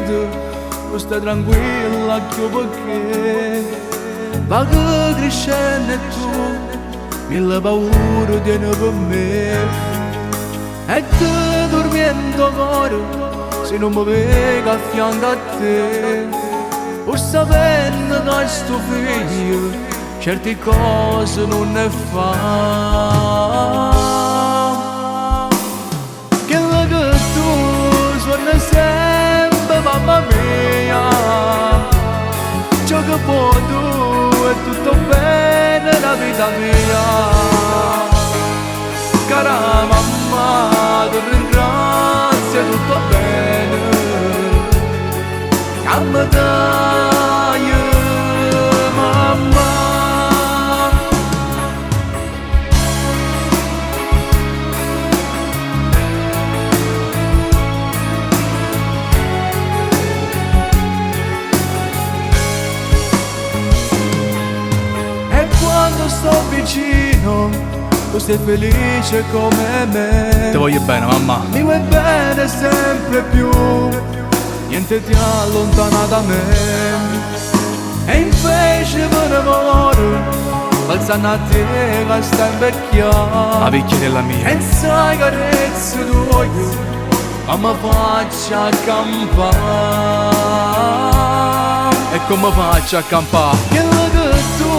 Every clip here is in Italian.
tu, tu stai tranquilla più perché va che crescendo e tu mille paure tieni per me. E tu dormiendo cuore, se non mi vedi a fianco a te, pur sapendo che sto figlio certe cose non ne fa. Quello che tu suoni sempre, mamma mia, ciò che può tu è tutto bene la vita mia. Cara mamma, ti ringrazio, tutto bene, che mi dai mamma. E quando sto vicino tu sei felice come me. Ti voglio bene, mamma. Mi vuoi bene sempre più, niente ti allontana da me. E invece me ne muore, balzando a te che sta invecchiando. La picchia della mia. E sai carezze tue, ma mi faccio accampare. E come faccio a campare? Quello che tu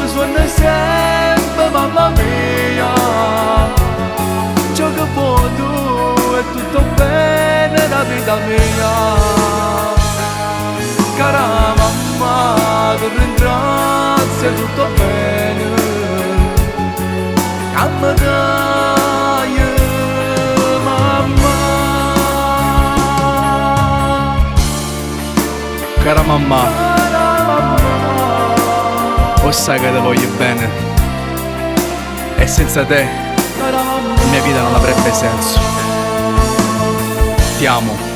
suoni sempre, mamma mia, ciò che può tu è tutto bene la vita mia. Cara mamma, ti ringrazio, tutto bene, che mi dai mamma. Cara mamma, lo sai che ti voglio bene. E senza te la mia vita non avrebbe senso. Ti amo.